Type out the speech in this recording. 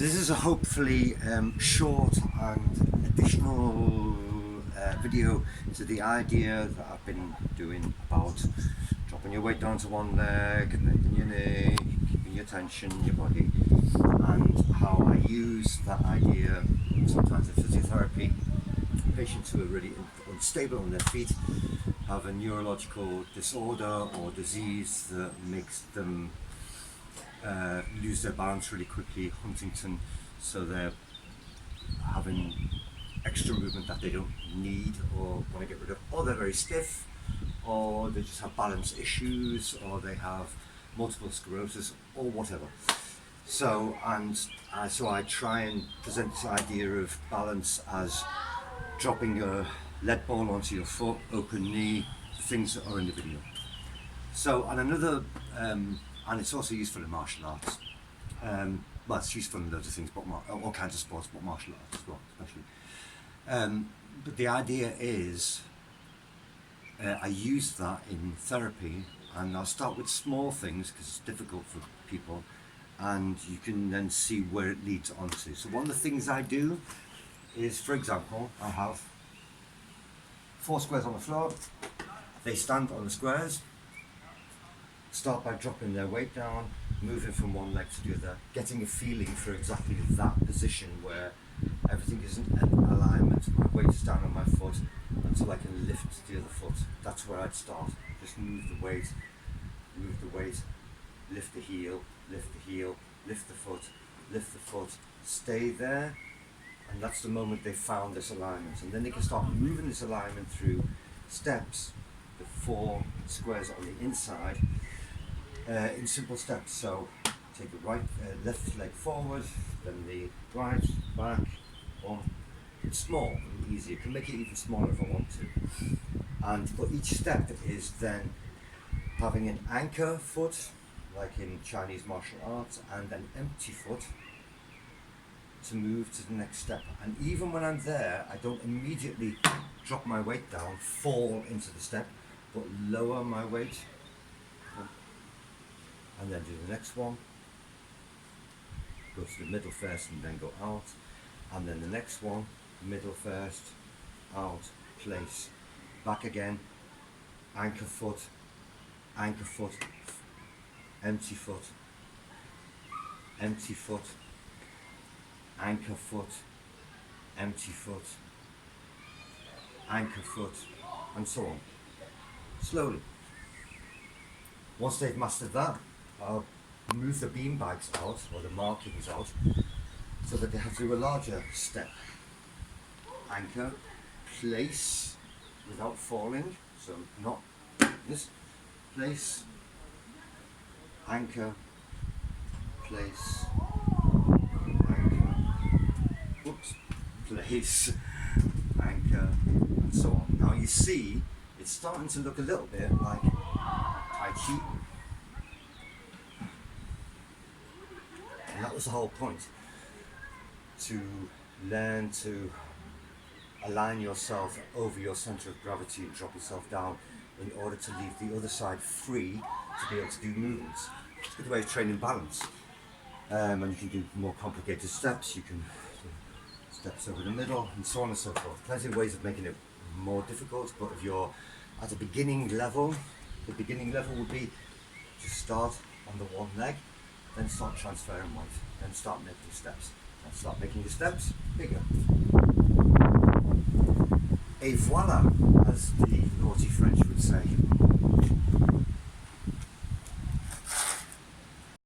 This is a hopefully short and additional video to the idea that I've been doing about dropping your weight down to one leg, bending your knee, keeping your tension in your body, and how I use that idea sometimes in physiotherapy. Patients who are really unstable on their feet have a neurological disorder or disease that makes them lose their balance really quickly, Huntington, so they're having extra movement that they don't need or want to get rid of, or they're very stiff, or they just have balance issues, or they have multiple sclerosis, or whatever. So I try and present this idea of balance as dropping a lead ball onto your foot, open knee, the things that are in the video. So, and it's also useful in martial arts. Well, it's useful in loads of things, but all kinds of sports, but martial arts as well, especially. But the idea is, I use that in therapy, and I'll start with small things because it's difficult for people, and you can then see where it leads on to. So one of the things I do is, for example, I have 4 squares on the floor. They stand on the squares. Start by dropping their weight down, moving from one leg to the other, getting a feeling for exactly that position where everything is in alignment. My weight is down on my foot until I can lift the other foot. That's where I'd start. Just move the weight, lift the heel, lift the foot, stay there, and that's the moment they found this alignment. And then they can start moving this alignment through steps, the 4 squares on the inside, in simple steps. So take the left leg forward, then the right, back, on. It's small and easy. You can make it even smaller if I want to. And for each step is then having an anchor foot, like in Chinese martial arts, and an empty foot to move to the next step. And even when I'm there, I don't immediately drop my weight down, fall into the step, but lower my weight, and then do the next one. Go to the middle first and then go out, and then the next one, middle first, out, place, back again, anchor foot, empty foot, anchor foot, empty foot, anchor foot, and so on. Slowly. Once they've mastered that, I'll move the bean bags out, or the markings out, so that they have to do a larger step. Anchor, place, without falling, so not this, place, anchor, place, anchor, whoops, place, anchor, and so on. Now you see, it's starting to look a little bit like Tai Chi. And that was the whole point, to learn to align yourself over your center of gravity and drop yourself down in order to leave the other side free to be able to do movements. It's a good way of training balance. And you can do more complicated steps, you can do steps over the middle, and so on and so forth. Plenty of ways of making it more difficult, but if you're at a beginning level, the beginning level would be to start on the one leg, then start transferring weight, then start making steps, and start making the steps bigger. Et voilà, as the naughty French would say.